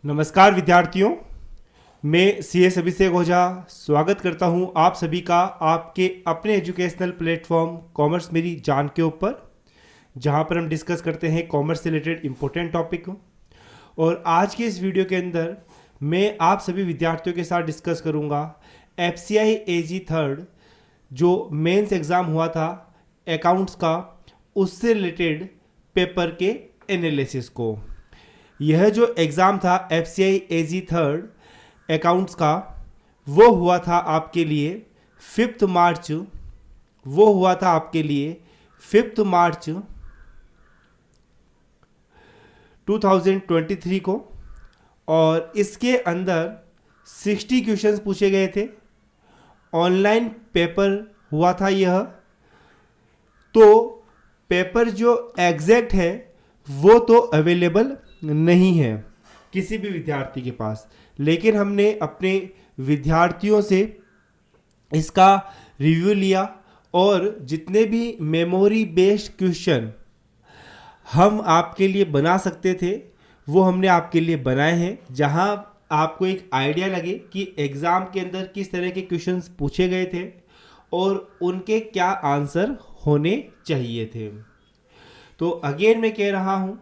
नमस्कार विद्यार्थियों, मैं CS अभिषेक ओझा स्वागत करता हूं आप सभी का आपके अपने एजुकेशनल प्लेटफॉर्म कॉमर्स मेरी जान के ऊपर, जहां पर हम डिस्कस करते हैं कॉमर्स से रिलेटेड इंपॉर्टेंट टॉपिक। और आज के इस वीडियो के अंदर मैं आप सभी विद्यार्थियों के साथ डिस्कस करूंगा FCI AG थर्ड जो मेंस एग्ज़ाम हुआ था अकाउंट्स का, उससे रिलेटेड पेपर के एनालिसिस को। यह जो एग्ज़ाम था FCI AG थर्ड अकाउंट्स का, वो हुआ था आपके लिए 5 मार्च 2023 को। और इसके अंदर 60 क्वेश्चंस पूछे गए थे। ऑनलाइन पेपर हुआ था यह। तो पेपर जो एग्जैक्ट है वो तो अवेलेबल नहीं है किसी भी विद्यार्थी के पास, लेकिन हमने अपने विद्यार्थियों से इसका रिव्यू लिया और जितने भी मेमोरी बेस्ड क्वेश्चन हम आपके लिए बना सकते थे वो हमने आपके लिए बनाए हैं, जहां आपको एक आइडिया लगे कि एग्ज़ाम के अंदर किस तरह के क्वेश्चंस पूछे गए थे और उनके क्या आंसर होने चाहिए थे। तो अगेन मैं कह रहा हूं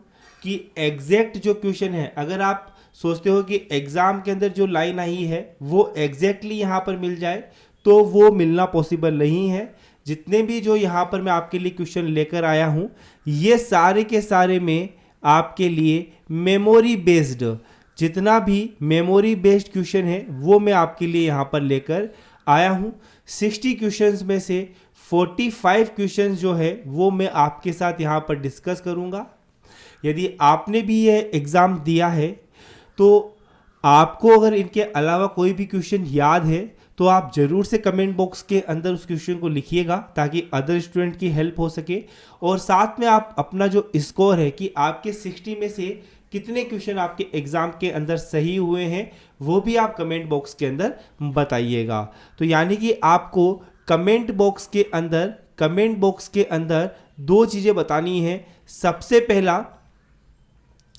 कि एग्जैक्ट जो क्वेश्चन है, अगर आप सोचते हो कि एग्ज़ाम के अंदर जो लाइन आई है वो एग्जैक्टली यहाँ पर मिल जाए, तो वो मिलना पॉसिबल नहीं है। जितने भी जो यहाँ पर मैं आपके लिए क्वेश्चन लेकर आया हूँ, ये सारे के सारे में आपके लिए मेमोरी बेस्ड, जितना भी मेमोरी बेस्ड क्वेश्चन है वो मैं आपके लिए यहाँ पर लेकर आया हूँ। 60 क्वेश्चंस में से 45 क्वेश्चंस जो है वो मैं आपके साथ यहाँ पर डिस्कस करूँगा। यदि आपने भी यह एग्ज़ाम दिया है तो आपको अगर इनके अलावा कोई भी क्वेश्चन याद है तो आप ज़रूर से कमेंट बॉक्स के अंदर उस क्वेश्चन को लिखिएगा, ताकि अदर स्टूडेंट की हेल्प हो सके। और साथ में आप अपना जो स्कोर है कि आपके 60 में से कितने क्वेश्चन आपके एग्ज़ाम के अंदर सही हुए हैं, वो भी आप कमेंट बॉक्स के अंदर बताइएगा। तो यानी कि आपको कमेंट बॉक्स के अंदर दो चीज़ें बतानी है। सबसे पहला,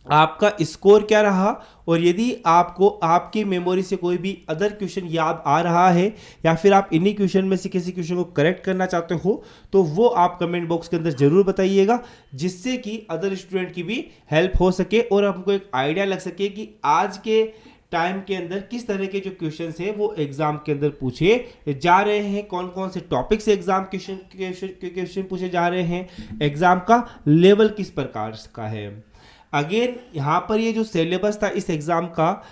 आपका स्कोर क्या रहा, और यदि आपको आपकी मेमोरी से कोई भी अदर क्वेश्चन याद आ रहा है या फिर आप इन्हीं क्वेश्चन में से किसी क्वेश्चन को करेक्ट करना चाहते हो, तो वो आप कमेंट बॉक्स के अंदर ज़रूर बताइएगा, जिससे कि अदर स्टूडेंट की भी हेल्प हो सके और हमको एक आइडिया लग सके कि आज के टाइम के अंदर किस तरह के जो क्वेश्चंस है वो एग्जाम के अंदर पूछे जा रहे हैं, कौन कौन से टॉपिक से एग्जाम क्वेश्चन पूछे जा रहे हैं, एग्जाम का लेवल किस प्रकार का है। अगेन यहाँ पर ये जो सिलेबस था इस एग्ज़ाम का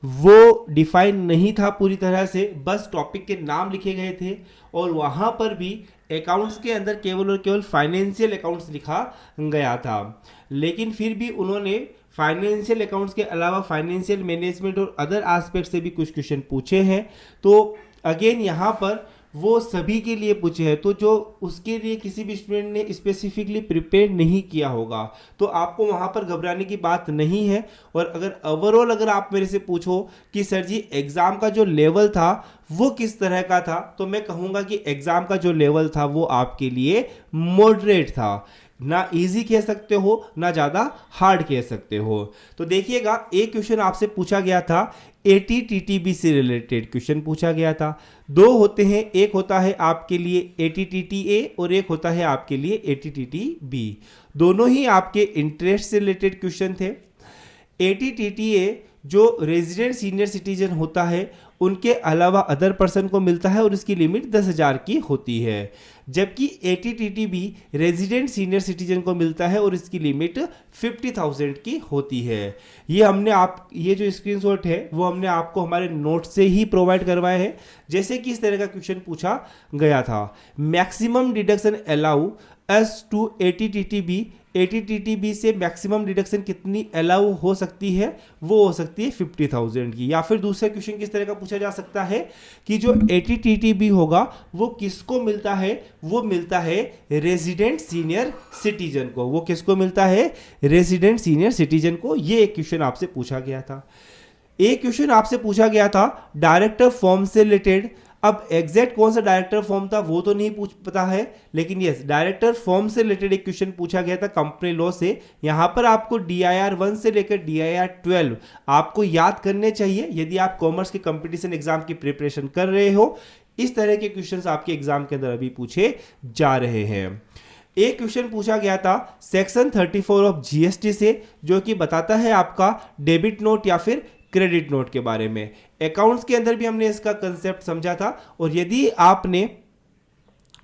वो डिफाइन नहीं था पूरी तरह से, बस टॉपिक के नाम लिखे गए थे। और वहाँ पर भी अकाउंट्स के अंदर केवल और केवल फाइनेंशियल अकाउंट्स लिखा गया था, लेकिन फिर भी उन्होंने फाइनेंशियल अकाउंट्स के अलावा फाइनेंशियल मैनेजमेंट और अदर एस्पेक्ट से भी कुछ क्वेश्चन पूछे हैं। तो अगेन यहाँ पर वो सभी के लिए पूछे हैं, तो जो उसके लिए किसी भी स्टूडेंट ने स्पेसिफिकली प्रिपेयर नहीं किया होगा तो आपको वहाँ पर घबराने की बात नहीं है। और अगर ओवरऑल अगर आप मेरे से पूछो कि सर जी एग्ज़ाम का जो लेवल था वो किस तरह का था, तो मैं कहूँगा कि एग्ज़ाम का जो लेवल था वो आपके लिए मॉडरेट था। ना इजी कह सकते हो ना ज़्यादा हार्ड कह सकते हो। तो देखिएगा, एक क्वेश्चन आपसे पूछा गया था ATTTB से रिलेटेड क्वेश्चन पूछा गया था। दो होते हैं, एक होता है आपके लिए ATTTA और एक होता है आपके लिए ATTTB। दोनों ही आपके इंटरेस्ट से रिलेटेड क्वेश्चन थे। ATTTA जो रेजिडेंट सीनियर सिटीजन होता है उनके अलावा अदर पर्सन को मिलता है और इसकी लिमिट 10,000 की होती है, जबकि ATTTB रेजिडेंट सीनियर सिटीजन को मिलता है और इसकी लिमिट 50,000 की होती है। ये जो स्क्रीनशॉट है वो हमने आपको हमारे नोट से ही प्रोवाइड करवाए हैं। जैसे कि इस तरह का क्वेश्चन पूछा गया था, maximum deduction allow S to ATTTB से मैक्सिमम डिडक्शन कितनी अलाउ हो सकती है, वो हो सकती है 50,000 की। या फिर दूसरा क्वेश्चन किस तरह का पूछा जा सकता है कि जो ATTTB होगा वो किसको मिलता है, वो मिलता है रेजिडेंट सीनियर सिटीजन को। वो किसको मिलता है, रेजिडेंट सीनियर सिटीजन को। ये एक क्वेश्चन आपसे पूछा गया था। एक क्वेश्चन आपसे पूछा गया था डायरेक्टर फॉर्म से रिलेटेड। अब एग्जैक्ट कौन सा डायरेक्टर फॉर्म था वो तो नहीं पता है, लेकिन यस डायरेक्टर फॉर्म से रिलेटेड एक क्वेश्चन पूछा गया था कंपनी लॉ से। यहां पर आपको DIR 1 से लेकर DIR 12 आपको याद करने चाहिए यदि आप कॉमर्स के कंपटीशन एग्जाम की प्रिपरेशन कर रहे हो। इस तरह के क्वेश्चंस आपके एग्जाम के अंदर अभी पूछे जा रहे हैं। एक क्वेश्चन पूछा गया था सेक्शन 34 ऑफ GST से, जो कि बताता है आपका डेबिट नोट या फिर क्रेडिट नोट के बारे में। अकाउंट्स के अंदर भी हमने इसका कंसेप्ट समझा था। और यदि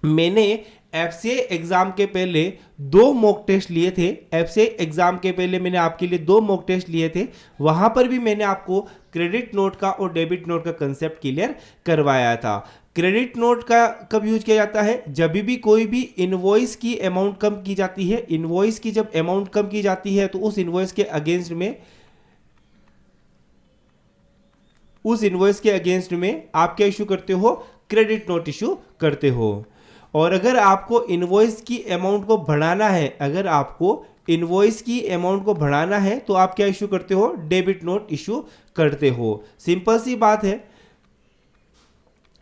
मैंने FCA एग्जाम के पहले 2 मॉक टेस्ट लिए थे, FCA एग्जाम के पहले मैंने आपके लिए 2 मॉक टेस्ट लिए थे, वहां पर भी मैंने आपको क्रेडिट नोट का और डेबिट नोट का कंसेप्ट क्लियर करवाया था। क्रेडिट नोट का कब यूज किया जाता है? जब भी कोई भी इनवॉइस की अमाउंट कम की जाती है, इनवॉइस की जब अमाउंट कम की जाती है तो उस इनवॉइस के अगेंस्ट में आप क्या इशू करते हो? क्रेडिट नोट इशू करते हो। और अगर आपको इनवॉइस की अमाउंट को बढ़ाना है, तो आप क्या इशू करते हो? डेबिट नोट इशू करते हो। सिंपल सी बात है।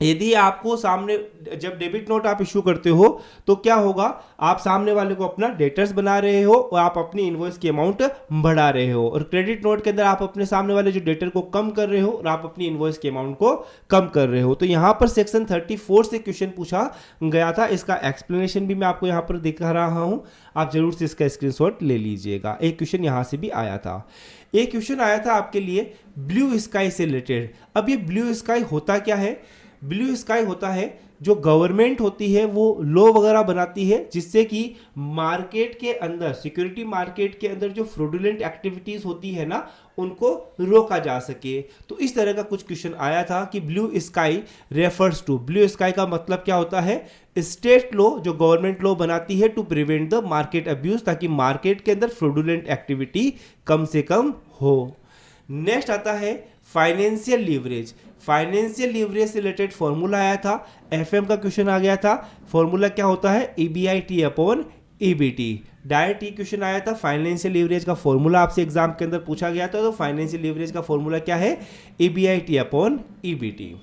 यदि आपको सामने जब डेबिट नोट आप इशू करते हो तो क्या होगा? आप सामने वाले को अपना डेटर्स बना रहे हो और आप अपनी इनवॉइस की अमाउंट बढ़ा रहे हो। और क्रेडिट नोट के अंदर आप अपने सामने वाले जो डेटर को कम कर रहे हो और आप अपनी इनवॉइस की अमाउंट को कम कर रहे हो। तो यहां पर सेक्शन 34 से क्वेश्चन पूछा गया था। इसका एक्सप्लेनेशन भी मैं आपको यहां पर दिखा रहा हूं, आप जरूर से इसका स्क्रीनशॉट ले लीजिएगा। एक क्वेश्चन यहां से भी आया था। एक क्वेश्चन आया था आपके लिए ब्लू स्काई से रिलेटेड। अब ये ब्लू स्काई होता क्या है? ब्लू स्काई होता है जो गवर्नमेंट होती है वो लॉ वगैरह बनाती है जिससे कि मार्केट के अंदर, सिक्योरिटी मार्केट के अंदर जो फ्रॉडुलेंट एक्टिविटीज होती है ना, उनको रोका जा सके। तो इस तरह का कुछ क्वेश्चन आया था कि blue sky refers to, blue sky का मतलब क्या होता है? स्टेट लॉ जो गवर्नमेंट लॉ बनाती है to prevent the market abuse, ताकि मार्केट के अंदर फ्रॉडुलेंट एक्टिविटी कम से कम हो। नेक्स्ट आता है फाइनेंशियल लीवरेज। फाइनेंशियल लीवरेज से रिलेटेड फॉर्मूला आया था, FM का क्वेश्चन आ गया था। फॉर्मूला क्या होता है? EBIT upon EBT। डायरेक्ट ही क्वेश्चन आया था। फाइनेंशियल लीवरेज का फॉर्मूला आपसे एग्जाम के अंदर पूछा गया था। तो फाइनेंशियल लीवरेज का फॉर्मूला क्या है? EBIT upon EBT।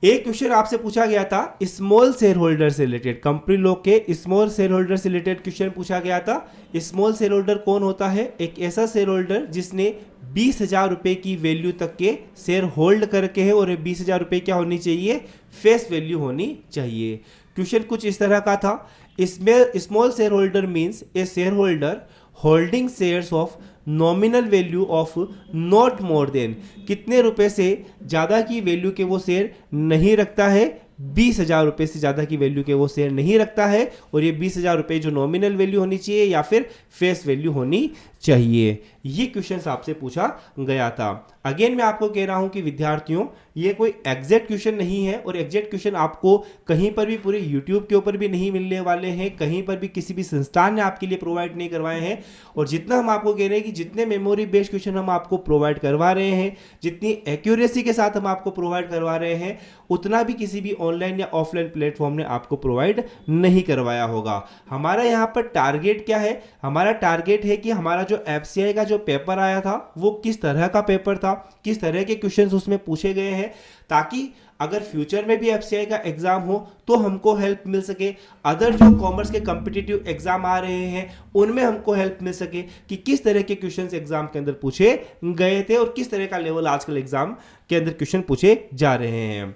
एक क्वेश्चन आपसे पूछा गया था स्मॉल शेयर होल्डर से रिलेटेड, कंपनी लॉ के स्मॉल शेयर होल्डर से रिलेटेड क्वेश्चन पूछा गया था। स्मॉल शेयर होल्डर कौन होता है? एक ऐसा शेयर होल्डर जिसने 20,000 रुपए की वैल्यू तक के शेयर होल्ड करके है, और 20,000 रुपए क्या होनी चाहिए? फेस वैल्यू होनी चाहिए। क्वेश्चन कुछ इस तरह का था। इसमें small share holder means A share holder holding shares of nominal value of not more than, कितने रुपए से ज्यादा की वैल्यू के वो शेयर नहीं रखता है? 20,000 रुपए से ज्यादा की वैल्यू के वो शेयर नहीं रखता है। और ये 20,000 रुपए जो नॉमिनल वैल्यू होनी चाहिए या फिर फेस वैल्यू होनी चाहिए। ये क्वेश्चन आपसे पूछा गया था। अगेन मैं आपको कह रहा हूं कि विद्यार्थियों, ये कोई एग्जैक्ट क्वेश्चन नहीं है, और एग्जैक्ट क्वेश्चन आपको कहीं पर भी पूरे यूट्यूब के ऊपर भी नहीं मिलने वाले हैं, कहीं पर भी किसी भी संस्थान ने आपके लिए प्रोवाइड नहीं करवाए हैं। और जितना हम आपको कह रहे हैं कि जितने मेमोरी बेस्ड क्वेश्चन हम आपको प्रोवाइड करवा रहे हैं, जितनी एक्यूरेसी के साथ हम आपको प्रोवाइड करवा रहे हैं, उतना भी किसी भी ऑनलाइन या ऑफलाइन प्लेटफॉर्म ने आपको प्रोवाइड नहीं करवाया होगा। हमारा यहाँ पर टारगेट क्या है? हमारा टारगेट है कि हमारा जो FCI का जो पेपर आया था वो किस तरह का पेपर था, किस तरह के क्वेश्चंस उसमें पूछे गए हैं, ताकि अगर फ्यूचर में भी FCI का एग्जाम हो तो हमको हेल्प मिल सके। अदर जो कॉमर्स के कॉम्पिटिटिव एग्जाम आ रहे हैं उनमें हमको हेल्प मिल सके कि किस तरह के क्वेश्चंस एग्जाम के अंदर पूछे गए थे और किस तरह का लेवल आजकल एग्जाम के अंदर क्वेश्चन पूछे जा रहे हैं।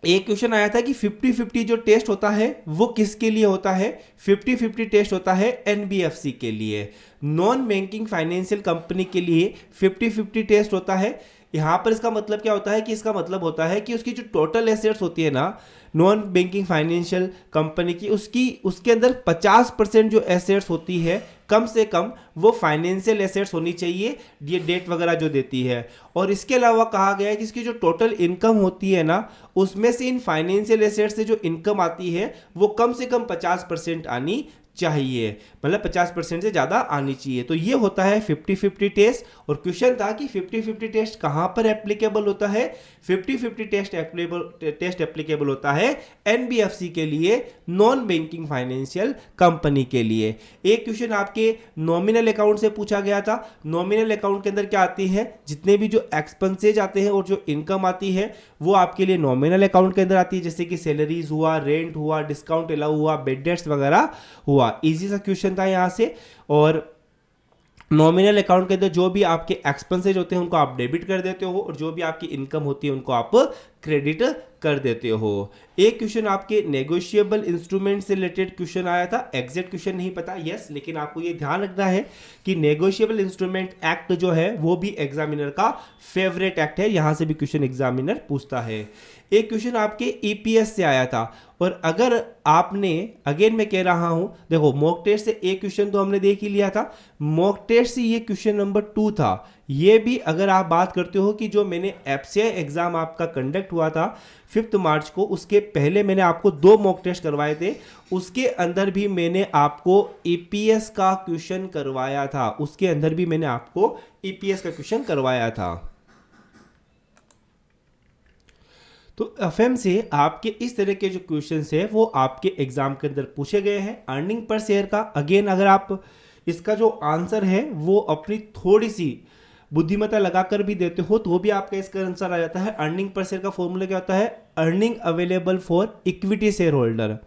एक क्वेश्चन आया था कि 50-50 जो टेस्ट होता है वो किसके लिए होता है? 50-50 टेस्ट होता है NBFC के लिए, नॉन बैंकिंग फाइनेंशियल कंपनी के लिए 50-50 टेस्ट होता है। यहाँ पर इसका मतलब क्या होता है? कि इसका मतलब होता है कि उसकी जो टोटल एसेट्स होती है ना नॉन बैंकिंग फाइनेंशियल कंपनी की, उसके अंदर 50% जो एसेट्स होती है कम से कम वो फाइनेंशियल एसेट्स होनी चाहिए, ये डेट वगैरह जो देती है। और इसके अलावा कहा गया है कि इसकी जो टोटल इनकम होती है ना, उसमें से इन फाइनेंशियल एसेट्स से जो इनकम आती है वो कम से कम 50% आनी चाहिए, मतलब 50% से ज़्यादा आनी चाहिए। तो ये होता है 50-50 टेस्ट। और क्वेश्चन था कि 50-50 टेस्ट कहाँ पर एप्लीकेबल होता है। 50-50 टेस्ट एप्लीकेबल होता है एनबीएफसी के लिए, नॉन बैंकिंग फाइनेंशियल कंपनी के लिए। एक क्वेश्चन आपके नॉमिनल अकाउंट से पूछा गया था। नॉमिनल अकाउंट के अंदर क्या आती है, जितने भी जो एक्सपेंसेज आते हैं और जो इनकम आती है वो आपके लिए नॉमिनल अकाउंट के अंदर आती है, जैसे कि सैलरीज हुआ, रेंट हुआ, डिस्काउंट अलाउ हुआ, बेड डेट्स वगैरह हुआ। इजी सा क्वेश्चन था यहाँ से। और नॉमिनल अकाउंट के अंदर जो भी आपके एक्सपेंसेज होते हैं उनको आप डेबिट कर देते हो, और जो भी आपकी इनकम होती है उनको आप क्रेडिट कर देते हो। एक क्वेश्चन आपके नेगोशिएबल इंस्ट्रूमेंट से रिलेटेड क्वेश्चन आया था, एग्जैक्ट क्वेश्चन नहीं पता, यस, लेकिन आपको ये ध्यान रखना है कि नेगोशिएबल इंस्ट्रूमेंट एक्ट जो है वो भी एग्जामिनर का फेवरेट एक्ट है, यहां से भी क्वेश्चन एग्जामिनर पूछता है। एक क्वेश्चन आपके ईपीएस से आया था, और अगर आपने, अगेन मैं कह रहा हूं, देखो मॉक टेस्ट से एक क्वेश्चन तो हमने देख ही लिया था, मॉक टेस्ट से ये क्वेश्चन नंबर 2 था। ये भी अगर आप बात करते हो कि जो मैंने एफसीआई एग्जाम आपका कंडक्ट हुआ था 5 मार्च को, उसके पहले मैंने आपको 2 मॉक टेस्ट करवाए थे, उसके अंदर भी मैंने आपको ईपीएस का क्वेश्चन करवाया था, उसके अंदर भी मैंने आपको ईपीएस का क्वेश्चन करवाया था। तो एफएम से आपके इस तरह के जो क्वेश्चंस है वो आपके एग्जाम के अंदर पूछे गए हैं। अर्निंग पर शेयर का, अगेन अगर आप इसका जो आंसर है वो अपनी थोड़ी सी बुद्धिमत्ता लगाकर भी देते हो तो भी आपका इसका आंसर आ जाता है। अर्निंग पर शेयर का फॉर्मूला क्या होता है, earning available for equity share holder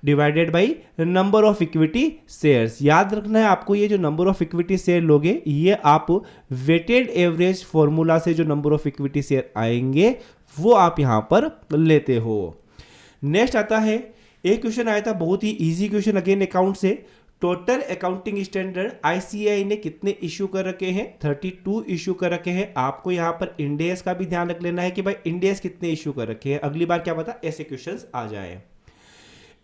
divided by number of equity shares. याद रखना है आपको, ये जो नंबर ऑफ इक्विटी शेयर लोगे ये आप वेटेड एवरेज फॉर्मूला से जो नंबर ऑफ इक्विटी शेयर आएंगे वो आप यहां पर लेते हो। नेक्स्ट आता है, एक क्वेश्चन आया था बहुत ही इजी क्वेश्चन, अगेन अकाउंट से। टोटल अकाउंटिंग स्टैंडर्ड आईसीएआई ने कितने इश्यू कर रखे हैं, 32 इश्यू कर रखे हैं। आपको यहां पर इंडेस का भी ध्यान रख लेना है कि भाई इंडेस कितने इश्यू कर रखे हैं, अगली बार क्या पता ऐसे क्वेश्चंस आ जाए।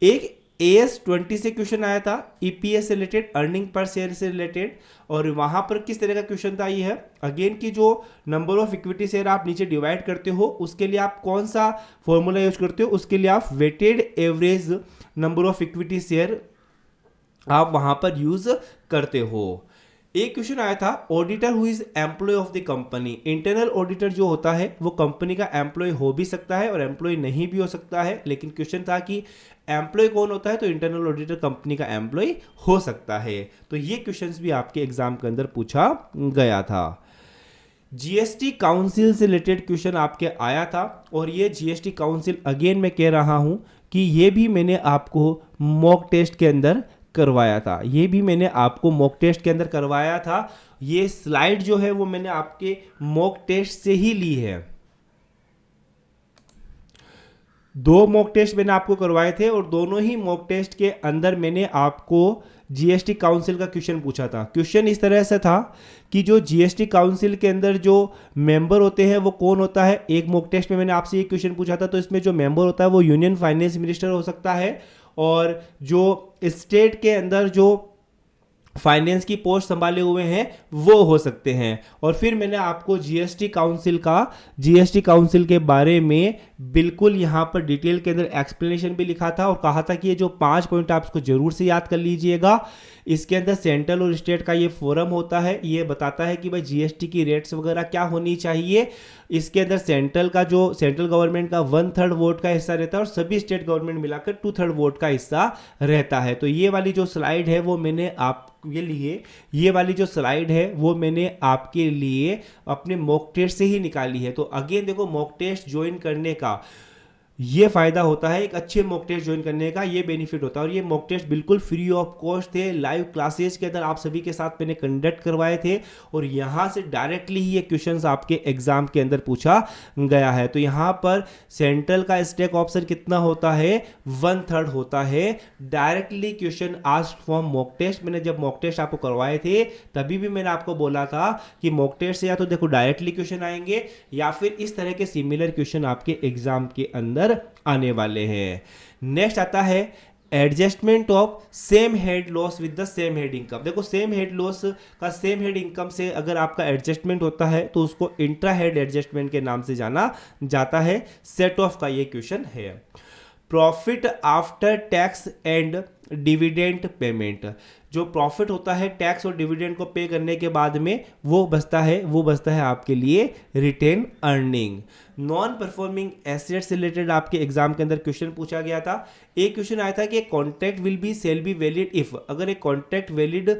एक AS20 से क्वेश्चन आया था ईपीएस से रिलेटेड, अर्निंग पर शेयर से रिलेटेड, और वहां पर किस तरह का क्वेश्चन था, ये है अगेन की जो नंबर ऑफ इक्विटी शेयर आप नीचे डिवाइड करते हो उसके लिए आप कौन सा फॉर्मूला यूज करते हो, उसके लिए आप weighted average number of equity share आप वहां पर यूज करते हो। एक क्वेश्चन आया था, auditor who is employ of the company. Internal auditor जो होता है वो कंपनी का एम्प्लॉय हो भी सकता है और एम्प्लॉय नहीं भी हो सकता है, लेकिन क्वेश्चन था कि एम्प्लॉय कौन होता है, तो इंटरनल ऑडिटर कंपनी का एम्प्लॉय हो सकता है। तो ये क्वेश्चंस भी आपके एग्जाम के अंदर पूछा गया था। जीएसटी काउंसिल से रिलेटेड क्वेश्चन आपके आया था, और ये जीएसटी काउंसिल अगेन मैं कह रहा हूं कि ये भी मैंने आपको मॉक टेस्ट के अंदर करवाया था, ये भी मैंने आपको मॉक टेस्ट के अंदर करवाया था। ये स्लाइड जो है वो मैंने आपके मॉक टेस्ट से ही ली है। 2 मॉक टेस्ट मैंने आपको करवाए थे और दोनों ही मॉक टेस्ट के अंदर मैंने आपको जीएसटी काउंसिल का क्वेश्चन पूछा था। क्वेश्चन इस तरह से था कि जो जीएसटी काउंसिल के अंदर जो मेंबर होते हैं वो कौन होता है। एक मॉक टेस्ट में मैंने आपसे ये क्वेश्चन पूछा था, तो इसमें जो मेंबर होता है वो यूनियन फाइनेंस मिनिस्टर हो सकता है, और जो स्टेट के अंदर जो फाइनेंस की पोस्ट संभाले हुए हैं वो हो सकते हैं। और फिर मैंने आपको जीएसटी काउंसिल के बारे में बिल्कुल यहां पर डिटेल के अंदर एक्सप्लेनेशन भी लिखा था, और कहा था कि ये जो 5 पॉइंट आप इसको जरूर से याद कर लीजिएगा। इसके अंदर सेंट्रल और स्टेट का ये फोरम होता है, ये बताता है कि भाई जीएसटी की रेट्स वगैरह क्या होनी चाहिए। इसके अंदर सेंट्रल गवर्नमेंट का 1/3 वोट का हिस्सा रहता है और सभी स्टेट गवर्नमेंट मिलाकर 2/3 वोट का हिस्सा रहता है। तो ये वाली जो स्लाइड है वो मैंने आपके लिए, ये वाली जो स्लाइड है वो मैंने आपके लिए अपने मॉक टेस्ट से ही निकाली है। तो अगेन देखो, मॉक टेस्ट ज्वाइन करने का ये फायदा होता है, एक अच्छे मॉक टेस्ट ज्वाइन करने का ये बेनिफिट होता है। और ये मॉक टेस्ट बिल्कुल फ्री ऑफ कॉस्ट थे, लाइव क्लासेस के अंदर आप सभी के साथ मैंने कंडक्ट करवाए थे, और यहाँ से डायरेक्टली ही ये क्वेश्चंस आपके एग्जाम के अंदर पूछा गया है। तो यहाँ पर सेंट्रल का स्टेक ऑप्शन कितना होता है, 1/3 होता है। Directly question asked from mock test. मैंने जब मॉक टेस्ट आपको करवाए थे तभी भी मैंने आपको बोला था कि मॉक टेस्ट से या तो देखो डायरेक्टली क्वेश्चन आएंगे या फिर इस तरह के सिमिलर क्वेश्चन आपके एग्जाम के अंदर आने वाले हैं। नेक्स्ट आता है adjustment of same head loss with the same head income. देखो, सेम हेड लॉस का सेम हेड इनकम से अगर आपका एडजस्टमेंट होता है तो उसको इंट्रा हेड एडजस्टमेंट के नाम से जाना जाता है। सेट ऑफ का ये क्वेश्चन है। Profit after tax and dividend payment. जो प्रॉफिट होता है टैक्स और डिविडेंड को पे करने के बाद में वो बचता है आपके लिए retain earning. Non performing assets से रिलेटेड आपके एग्जाम के अंदर क्वेश्चन पूछा गया था। एक क्वेश्चन आया था कि contract will be sell be valid if, अगर एक कॉन्ट्रैक्ट वैलिड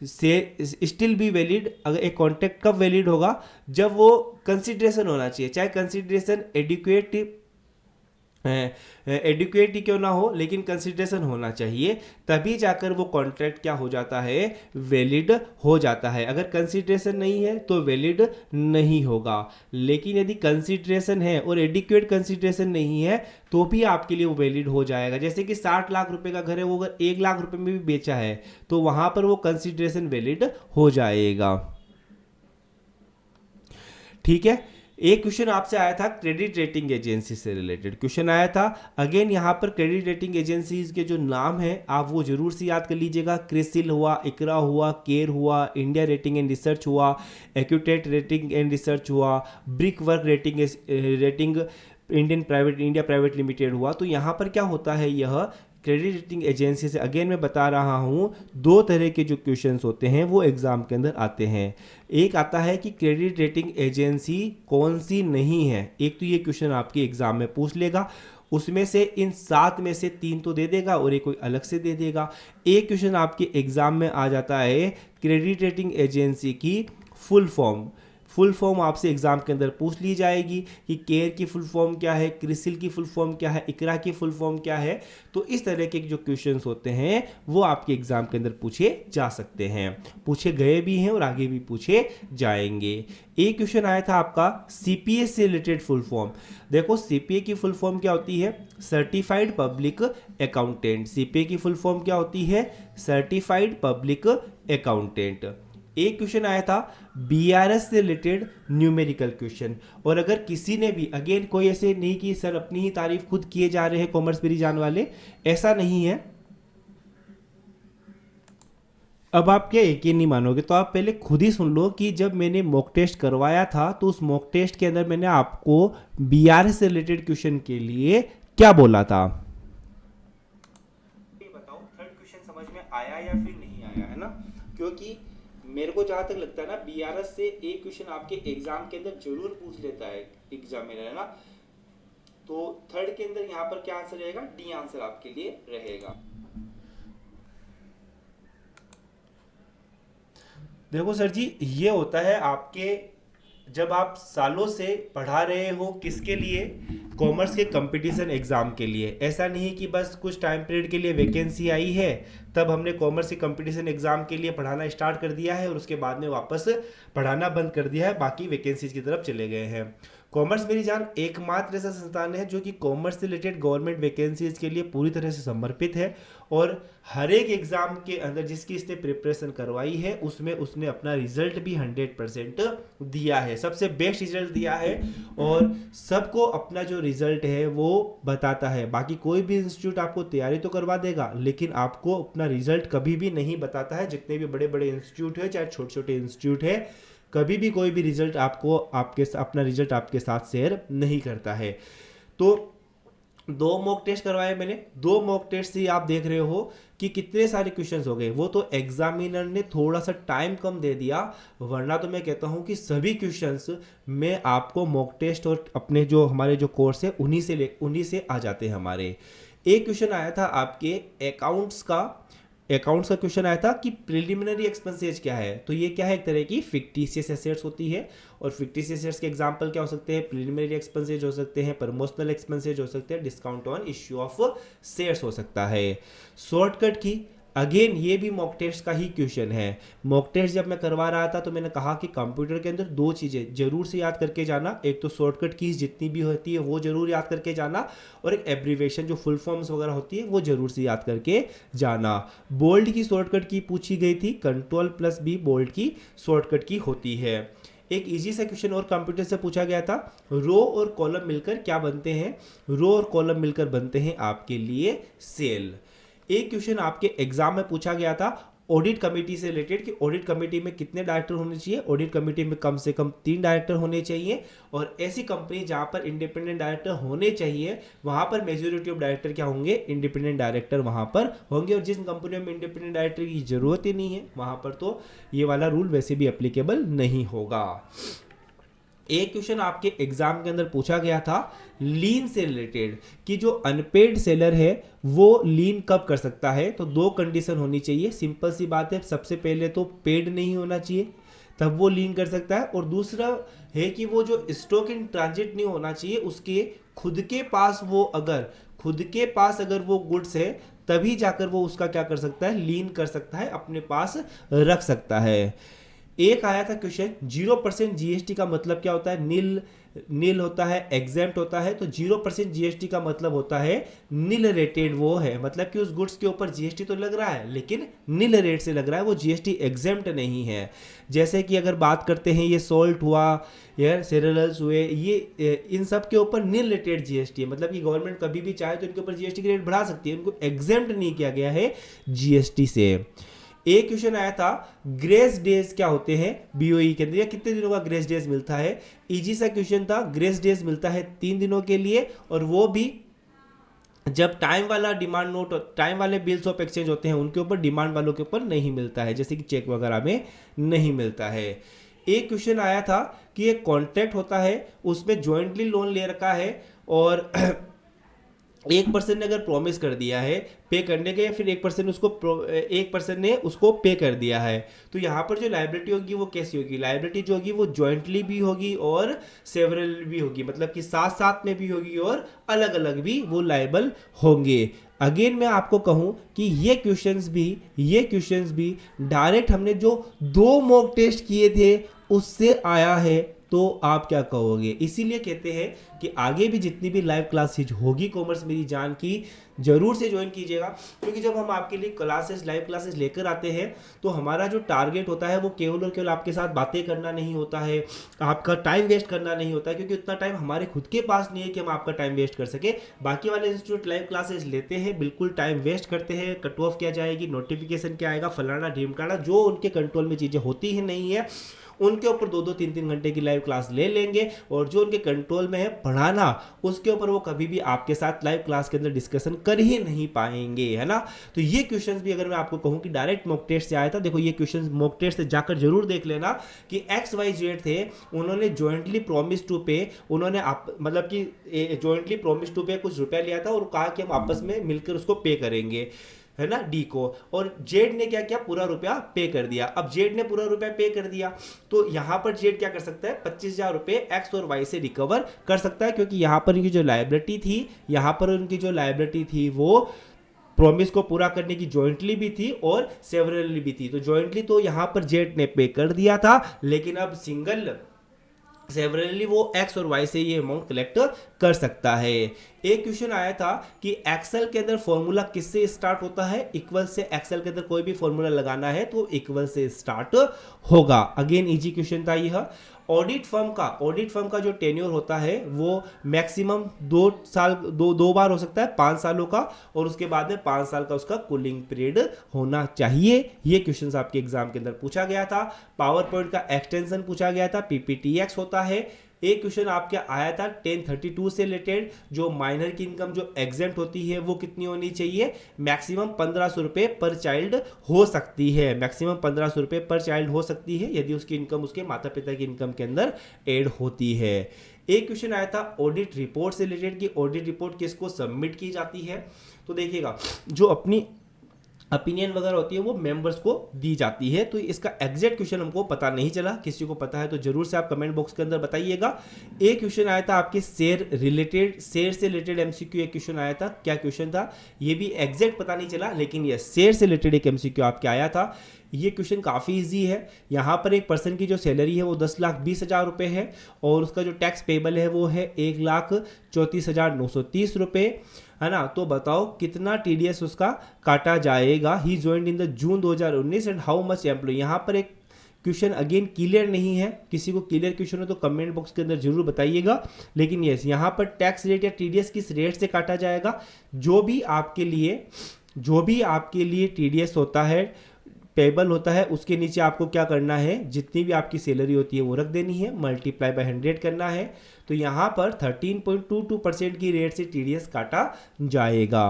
से स्टिल बी वैलिड, अगर एक कॉन्ट्रैक्ट कब वैलिड होगा, जब वो कंसिडरेशन होना चाहिए, चाहे कंसिडरेशन एडुकेट ही क्यों ना हो, लेकिन कंसिडरेशन होना चाहिए, तभी जाकर वो कॉन्ट्रैक्ट क्या हो जाता है, वैलिड हो जाता है। अगर कंसिडरेशन नहीं है तो वैलिड नहीं होगा, लेकिन यदि कंसिडरेशन है और एडुकेट कंसिडरेशन नहीं है तो भी आपके लिए वो वैलिड हो जाएगा। जैसे कि 60 लाख रुपए का घर है, वो अगर 1 लाख रुपए में भी बेचा है तो वहां पर वो कंसिडरेशन वैलिड हो जाएगा। ठीक है। एक क्वेश्चन आपसे आया था क्रेडिट रेटिंग एजेंसी से रिलेटेड क्वेश्चन आया था। अगेन यहाँ पर क्रेडिट रेटिंग एजेंसीज के जो नाम है आप वो जरूर से याद कर लीजिएगा। क्रिसिल हुआ, इकरा हुआ, केयर हुआ, इंडिया रेटिंग एंड रिसर्च हुआ, एक्यूटेट रेटिंग एंड रिसर्च हुआ, brick work rating India private limited हुआ। तो यहाँ पर क्या होता है, यह क्रेडिट रेटिंग एजेंसी से अगेन मैं बता रहा हूँ, दो तरह के जो क्वेश्चंस होते हैं वो एग्जाम के अंदर आते हैं। एक आता है कि क्रेडिट रेटिंग एजेंसी कौन सी नहीं है, एक तो ये क्वेश्चन आपके एग्जाम में पूछ लेगा, उसमें से इन 7 में से 3 तो दे देगा और एक कोई अलग से दे देगा। एक क्वेश्चन आपके एग्जाम में आ जाता है क्रेडिट रेटिंग एजेंसी की फुल फॉर्म आपसे एग्जाम के अंदर पूछ ली जाएगी कि केयर की फुल फॉर्म क्या है, क्रिसिल की फुल फॉर्म क्या है, इकरा की फुल फॉर्म क्या है। तो इस तरह के जो क्वेश्चंस होते हैं वो आपके एग्जाम के अंदर पूछे जा सकते हैं, पूछे गए भी हैं और आगे भी पूछे जाएंगे। एक क्वेश्चन आया था आपका सीपीए से रिलेटेड फुल फॉर्म। देखो सीपीए की फुल फॉर्म क्या होती है, सर्टिफाइड पब्लिक अकाउंटेंट। सीपीए की फुल फॉर्म क्या होती है, सर्टिफाइड पब्लिक अकाउंटेंट। एक क्वेश्चन आया था बीआरएस से रिलेटेड न्यूमेरिकल क्वेश्चन। और अगर किसी ने भी अगेन कोई ऐसे नहीं कि सर अपनी ही तारीफ खुद किए जा रहे हैं कॉमर्स मेरी जान वाले, ऐसा नहीं है। अब आप क्या यकीन नहीं मानोगे, तो आप पहले खुद ही सुन लो कि जब मैंने मॉक टेस्ट करवाया था तो उस मॉक टेस्ट के अंदर मैंने आपको बीआरएस से रिलेटेड क्वेश्चन के लिए क्या बोला था। बताओ थर्ड क्वेश्चन समझ में आया या फिर नहीं आया, है ना। क्योंकि मेरे को जहां तक लगता है ना बीआरएस से एक क्वेश्चन आपके एग्जाम के अंदर जरूर पूछ लेता है एग्जामिनर, है ना। तो थर्ड के अंदर यहाँ पर क्या आंसर रहेगा, डी आंसर आपके लिए रहेगा। देखो सर जी, ये होता है आपके जब आप सालों से पढ़ा रहे हो किसके लिए, कॉमर्स के कंपटीशन एग्जाम के लिए। ऐसा नहीं कि बस कुछ टाइम पीरियड के लिए वैकेंसी आई है तब हमने कॉमर्स के कंपटीशन एग्जाम के लिए पढ़ाना स्टार्ट कर दिया है और उसके बाद में वापस पढ़ाना बंद कर दिया है, बाकी वैकेंसीज की तरफ चले गए हैं। कॉमर्स मेरी जान एकमात्र ऐसा संस्थान है जो कि कॉमर्स से रिलेटेड गवर्नमेंट वैकेंसीज के लिए पूरी तरह से समर्पित है और हर एक एग्जाम के अंदर जिसकी इसने प्रिपरेशन करवाई है उसमें उसने अपना रिजल्ट भी 100% दिया है, सबसे बेस्ट रिजल्ट दिया है और सबको अपना जो रिजल्ट है वो बताता है। बाकी कोई भी इंस्टीट्यूट आपको तैयारी तो करवा देगा लेकिन आपको अपना रिजल्ट कभी भी नहीं बताता है। जितने भी बड़े बड़े इंस्टीट्यूट है चाहे छोटे छोटे इंस्टीट्यूट है, कभी भी कोई भी रिजल्ट आपको अपना रिजल्ट आपके साथ शेयर नहीं करता है। तो 2 मॉक टेस्ट करवाए मैंने, 2 मॉक टेस्ट से आप देख रहे हो कि कितने सारे क्वेश्चंस हो गए। वो तो एग्जामिनर ने थोड़ा सा टाइम कम दे दिया, वरना तो मैं कहता हूं कि सभी क्वेश्चंस में आपको मॉक टेस्ट और अपने जो हमारे जो कोर्स है उन्हीं से आ जाते हैं हमारे। एक क्वेश्चन आया था आपके अकाउंट्स का क्वेश्चन आया था कि प्रिलिमिनरी एक्सपेंसेस क्या है। तो ये क्या है, एक तरह की फिक्टिशियस एसेट्स होती है और फिक्टिशियस एसेट्स के एग्जांपल क्या हो सकते हैं, प्रिलिमिनरी एक्सपेंसेस हो सकते हैं, प्रमोशनल एक्सपेंसेस हो सकते हैं, discount on issue of shares हो सकता है। शॉर्टकट की अगेन ये भी मॉक टेस्ट का ही क्वेश्चन है। मॉक टेस्ट जब मैं करवा रहा था तो मैंने कहा कि कंप्यूटर के अंदर 2 चीज़ें जरूर से याद करके जाना, एक तो शॉर्टकट कीज जितनी भी होती है वो जरूर याद करके जाना और एक एब्रीवेशन जो फुल फॉर्म्स वगैरह होती है वो जरूर से याद करके जाना। बोल्ड की शॉर्टकट की पूछी गई थी, Ctrl+B बोल्ड की शॉर्टकट की होती है। एक इजी सा क्वेश्चन और कंप्यूटर से पूछा गया था, रो और कॉलम मिलकर क्या बनते हैं, रो और कॉलम मिलकर बनते हैं आपके लिए सेल। एक क्वेश्चन आपके एग्जाम में पूछा गया था, ऑडिट कमेटी से रिलेटेड कि ऑडिट कमेटी में कितने डायरेक्टर होने चाहिए। ऑडिट कमेटी में कम से कम 3 डायरेक्टर होने चाहिए, और ऐसी कंपनी जहां पर इंडिपेंडेंट डायरेक्टर होने चाहिए वहां पर मेजॉरिटी ऑफ डायरेक्टर क्या होंगे, इंडिपेंडेंट डायरेक्टर वहां पर होंगे। और जिन कंपनियों में इंडिपेंडेंट डायरेक्टर की जरूरत ही नहीं है वहां पर तो ये वाला रूल वैसे भी एप्लीकेबल नहीं होगा। एक क्वेश्चन आपके एग्जाम के अंदर पूछा गया था लीन से रिलेटेड कि जो अनपेड सेलर है वो लीन कब कर सकता है। तो 2 कंडीशन होनी चाहिए, सिंपल सी बात है। सबसे पहले तो पेड नहीं होना चाहिए, तब वो लीन कर सकता है। और दूसरा है कि वो जो स्टॉक इन ट्रांजिट नहीं होना चाहिए, उसके खुद के पास अगर वो गुड्स है तभी जाकर वो उसका क्या कर सकता है, लीन कर सकता है, अपने पास रख सकता है। एक आया था क्वेश्चन 0% जीएसटी का मतलब क्या होता है, नील होता है, एग्जेम्प्ट होता है। तो 0% जीएसटी का मतलब होता है नील रेटेड वो है, मतलब कि उस गुड्स के ऊपर जीएसटी तो लग रहा है लेकिन नील रेट से लग रहा है, वो जीएसटी एग्जेम्प्ट नहीं है। जैसे कि अगर बात करते हैं ये सॉल्ट हुआ या सेरेलल्स हुए, ये इन सब के ऊपर नील रेटेड जीएसटी है, मतलब कि गवर्नमेंट कभी भी चाहे तो इनके ऊपर जीएसटी की रेट बढ़ा सकती है, उनको एग्जेम्प्ट नहीं किया गया है जीएसटी से। एक क्वेश्चन आया था ग्रेस डेज क्या होते हैं बीओई के अंदर, या कितने दिनों का ग्रेस डेज मिलता है। इजी सा क्वेश्चन था, ग्रेस डेज मिलता है 3 दिनों के लिए, और वो भी जब टाइम वाला डिमांड नोट, टाइम वाले बिल्स ऑफ एक्सचेंज होते हैं उनके ऊपर, डिमांड वालों के ऊपर नहीं मिलता है, जैसे कि चेक वगैरह में नहीं मिलता है। एक क्वेश्चन आया था कि एक कॉन्ट्रैक्ट होता है उसमें ज्वाइंटली लोन ले रखा है, और एक पर्सन ने अगर प्रॉमिस कर दिया है पे करने के, या फिर एक पर्सन ने उसको पे कर दिया है, तो यहाँ पर जो लायबिलिटी होगी वो कैसी होगी, लायबिलिटी जो होगी वो जॉइंटली भी होगी और सेवरल भी होगी, मतलब कि साथ साथ में भी होगी और अलग अलग भी वो लायबल होंगे। अगेन मैं आपको कहूं कि ये क्वेश्चंस भी डायरेक्ट हमने जो 2 मॉक टेस्ट किए थे उससे आया है, तो आप क्या कहोगे। इसीलिए कहते हैं कि आगे भी जितनी भी लाइव क्लासेज होगी कॉमर्स मेरी जान की, जरूर से ज्वाइन कीजिएगा, क्योंकि जब हम आपके लिए लाइव क्लासेस लेकर आते हैं तो हमारा जो टारगेट होता है वो केवल और केवल आपके साथ बातें करना नहीं होता है, आपका टाइम वेस्ट करना नहीं होता है, क्योंकि उतना टाइम हमारे खुद के पास नहीं है कि हम आपका टाइम वेस्ट कर सके। बाकी वाले इंस्टीट्यूट लाइव क्लासेस लेते हैं, बिल्कुल टाइम वेस्ट करते हैं, कट ऑफ क्या जाएगी, नोटिफिकेशन क्या आएगा, फलाना ढीमकाना, जो उनके कंट्रोल में चीज़ें होती ही नहीं है उनके ऊपर 2-2 3-3 घंटे की लाइव क्लास ले लेंगे, और जो उनके कंट्रोल में है पढ़ाना उसके ऊपर वो कभी भी आपके साथ लाइव क्लास के अंदर डिस्कशन कर ही नहीं पाएंगे, है ना। तो ये क्वेश्चंस भी अगर मैं आपको कहूं कि डायरेक्ट मॉक टेस्ट से आया था, देखो ये क्वेश्चंस मॉक टेस्ट से जाकर जरूर देख लेना कि XYZ थे, उन्होंने जॉइंटली प्रॉमिस टू पे, उन्होंने मतलब कि जॉइंटली प्रॉमिस टू पे कुछ रुपया लिया था और कहा कि हम आपस में मिलकर उसको पे करेंगे, है ना, डी को, और जेड ने क्या किया, पूरा रुपया पे कर दिया। अब जेड ने पूरा रुपया पे कर दिया तो यहां पर जेड क्या कर सकता है, 25,000 रुपए एक्स और वाई से रिकवर कर सकता है, क्योंकि यहां पर उनकी जो लायबिलिटी थी वो प्रॉमिस को पूरा करने की जॉइंटली भी थी और सेवरली भी थी। तो जॉइंटली तो यहां पर जेड ने पे कर दिया था, लेकिन अब सिंगल सेवरली वो एक्स और वाई से ये अमाउंट कलेक्ट कर सकता है। एक क्वेश्चन आया था कि एक्सेल के अंदर फॉर्मूला किससे स्टार्ट होता है, इक्वल से। एक्सेल के अंदर कोई भी फॉर्मूला लगाना है तो इक्वल से स्टार्ट होगा। अगेन इजी क्वेश्चन था यह। ऑडिट फर्म का जो टेन्योर होता है वो मैक्सिमम 2 बार हो सकता है 5 सालों का, और उसके बाद में 5 साल का उसका कूलिंग पीरियड होना चाहिए। ये क्वेश्चंस आपके एग्जाम के अंदर पूछा गया था। पावर पॉइंट का एक्सटेंशन पूछा गया था, PPTX होता है। एक क्वेश्चन आपके आया था 1032 से रिलेटेड, जो माइनर की इनकम जो एग्जेम्प्ट होती है वो कितनी होनी चाहिए, मैक्सिमम 1500 रुपए पर चाइल्ड हो सकती है, मैक्सिमम 1500 रुपए पर चाइल्ड हो सकती है यदि उसकी इनकम उसके माता पिता की इनकम के अंदर ऐड होती है। एक क्वेश्चन आया था ऑडिट रिपोर्ट से रिलेटेड कि ऑडिट रिपोर्ट किसको सबमिट की जाती है। तो देखिएगा जो अपनी ओपिनियन वगैरह होती है वो मेंबर्स को दी जाती है। तो इसका एग्जैक्ट क्वेश्चन हमको पता नहीं चला, किसी को पता है तो जरूर से आप कमेंट बॉक्स के अंदर बताइएगा। एक क्वेश्चन आया था आपके शेयर से रिलेटेड एमसीक्यू एक क्वेश्चन आया था। क्या क्वेश्चन था ये भी एग्जैक्ट पता नहीं चला, लेकिन ये शेयर से रिलेटेड एक एमसीक्यू आपके आया था। ये क्वेश्चन काफ़ी इजी है। यहाँ पर एक पर्सन की जो सैलरी है वो 10,20,000 रुपये है, और उसका जो टैक्स पेबल है वो है 1,34,930 रुपये, है ना। तो बताओ कितना TDS उसका काटा जाएगा। He joined in the June 2019 and how much employ. यहाँ पर एक क्वेश्चन अगेन क्लियर नहीं है, किसी को क्लियर क्वेश्चन हो तो कमेंट बॉक्स के अंदर जरूर बताइएगा। लेकिन यस, यहाँ पर टैक्स रेट या TDS किस रेट से काटा जाएगा, जो भी आपके लिए TDS होता है पेबल होता है उसके नीचे आपको क्या करना है, जितनी भी आपकी सैलरी होती है वो रख देनी है, मल्टीप्लाई बाय 100 करना है। तो यहाँ पर 13.22% की रेट से टीडीएस काटा जाएगा।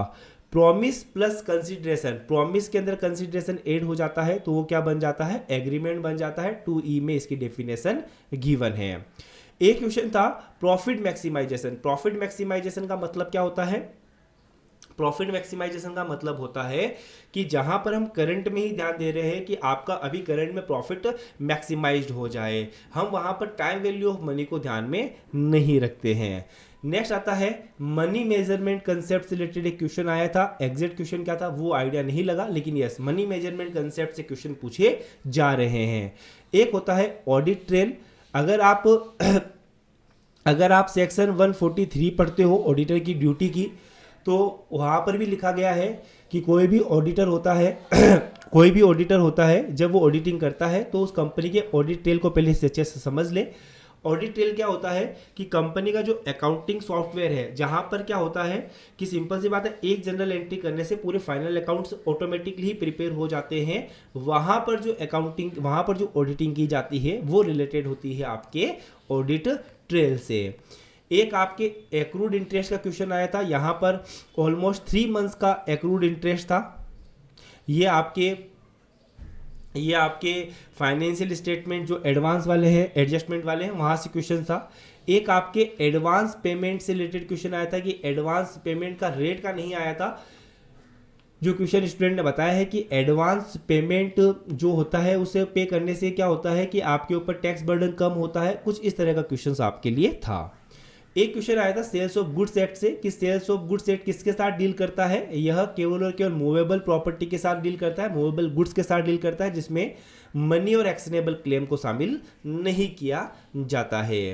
प्रॉमिस प्लस कंसिडरेशन, प्रॉमिस के अंदर कंसिडरेशन ऐड हो जाता है तो वो क्या बन जाता है, एग्रीमेंट बन जाता है। 2E में इसकी डेफिनेशन गिवन है। एक क्वेश्चन था प्रॉफिट मैक्सिमाइजेशन। प्रॉफिट मैक्सिमाइजेशन का मतलब क्या होता है, प्रॉफिट मैक्सिमाइजेशन का मतलब होता है कि जहां पर हम करंट में ही ध्यान दे रहे हैं कि आपका अभी करंट में प्रॉफिट मैक्सिमाइज्ड हो जाए, हम वहां पर टाइम वैल्यू ऑफ मनी को ध्यान में नहीं रखते हैं। नेक्स्ट आता है मनी मेजरमेंट कंसेप्ट से रिलेटेड एक क्वेश्चन आया था। एग्जैक्ट क्वेश्चन क्या था वो आइडिया नहीं लगा, लेकिन यस मनी मेजरमेंट कंसेप्ट से क्वेश्चन पूछे जा रहे हैं। एक होता है ऑडिट ट्रेल। अगर आप सेक्शन 143 पढ़ते हो ऑडिटर की ड्यूटी की, तो वहाँ पर भी लिखा गया है कि कोई भी ऑडिटर होता है कोई भी ऑडिटर होता है जब वो ऑडिटिंग करता है तो उस कंपनी के ऑडिट ट्रेल को पहले से अच्छे से समझ ले। ऑडिट ट्रेल क्या होता है कि कंपनी का जो अकाउंटिंग सॉफ्टवेयर है, जहाँ पर क्या होता है कि सिंपल सी बात है, एक जनरल एंट्री करने से पूरे फाइनल अकाउंट्स ऑटोमेटिकली ही प्रिपेयर हो जाते हैं। वहाँ पर जो ऑडिटिंग की जाती है वो रिलेटेड होती है आपके ऑडिट ट्रेल से। एक आपके एक्रूड इंटरेस्ट का क्वेश्चन आया था, यहाँ पर ऑलमोस्ट 3 मंथ्स का एक्रूड इंटरेस्ट था। ये आपके फाइनेंशियल स्टेटमेंट जो एडवांस वाले हैं, एडजस्टमेंट वाले हैं, वहाँ से क्वेश्चन था। एक आपके एडवांस पेमेंट से रिलेटेड क्वेश्चन आया था कि एडवांस पेमेंट का रेट का नहीं आया था। जो क्वेश्चन स्टूडेंट ने बताया है कि एडवांस पेमेंट जो होता है उसे पे करने से क्या होता है कि आपके ऊपर टैक्स बर्डन कम होता है, कुछ इस तरह का क्वेश्चन आपके लिए था। एक क्वेश्चन आया था सेल्स ऑफ गुड्स एक्ट से कि सेल्स ऑफ गुड्स एक्ट किसके साथ डील करता है, यह केवल और केवल मूवेबल प्रॉपर्टी के साथ डील करता है, मूवेबल गुड्स के साथ डील करता है, जिसमें मनी और एक्शनेबल क्लेम को शामिल नहीं किया जाता है।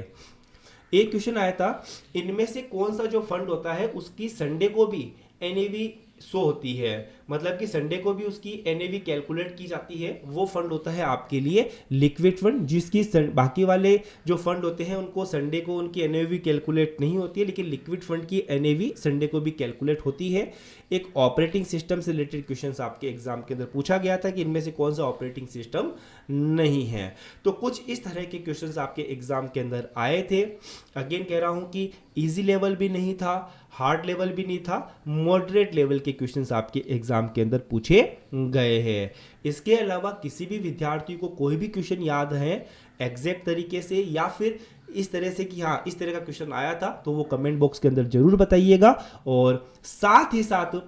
एक क्वेश्चन आया था इनमें से कौन सा जो फंड होता है उसकी संडे को भी एनएवी शो होती है, मतलब कि संडे को भी उसकी एनएवी कैलकुलेट की जाती है। वो फंड होता है आपके लिए लिक्विड फंड, जिसकी बाकी वाले जो फंड होते हैं उनको संडे को उनकी एनएवी कैलकुलेट नहीं होती है, लेकिन लिक्विड फंड की एनएवी संडे को भी कैलकुलेट होती है। एक ऑपरेटिंग सिस्टम से रिलेटेड क्वेश्चन आपके एग्जाम के अंदर पूछा गया था कि इनमें से कौन सा ऑपरेटिंग सिस्टम नहीं है। तो कुछ इस तरह के क्वेश्चन आपके एग्जाम के अंदर आए थे। अगेन कह रहा हूं कि इजी लेवल भी नहीं था, हार्ड लेवल भी नहीं था, मॉडरेट लेवल के क्वेश्चंस आपके एग्जाम के अंदर पूछे गए हैं। इसके अलावा किसी भी विद्यार्थी को कोई भी क्वेश्चन याद है एग्जैक्ट तरीके से या फिर इस तरह से कि हाँ इस तरह का क्वेश्चन आया था, तो वो कमेंट बॉक्स के अंदर जरूर बताइएगा। और साथ ही साथ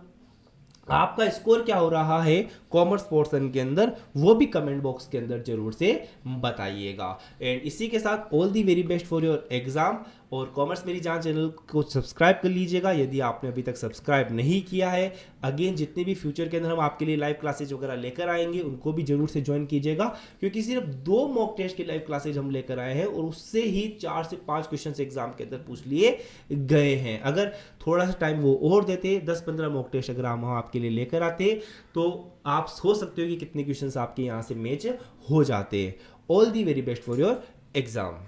आपका स्कोर क्या हो रहा है कॉमर्स पोर्शन के अंदर, वो भी कमेंट बॉक्स के अंदर जरूर से बताइएगा। एंड इसी के साथ all the very best for your exam. और कॉमर्स मेरी जान चैनल को सब्सक्राइब कर लीजिएगा यदि आपने अभी तक सब्सक्राइब नहीं किया है। अगेन जितने भी फ्यूचर के अंदर हम आपके लिए लाइव क्लासेज वगैरह लेकर आएंगे उनको भी जरूर से ज्वाइन कीजिएगा, क्योंकि सिर्फ 2 मॉक टेस्ट की लाइव क्लासेज हम लेकर आए हैं और उससे ही 4 से 5 क्वेश्चन एग्जाम के अंदर पूछ लिए गए हैं। अगर थोड़ा सा टाइम वो और देते, 10-15 मॉक टेस्ट अगर हम आपके लिए लेकर आते, तो आप सोच सकते हो कि कितने क्वेश्चन आपके यहाँ से मैच हो जाते। All the very best for your exam.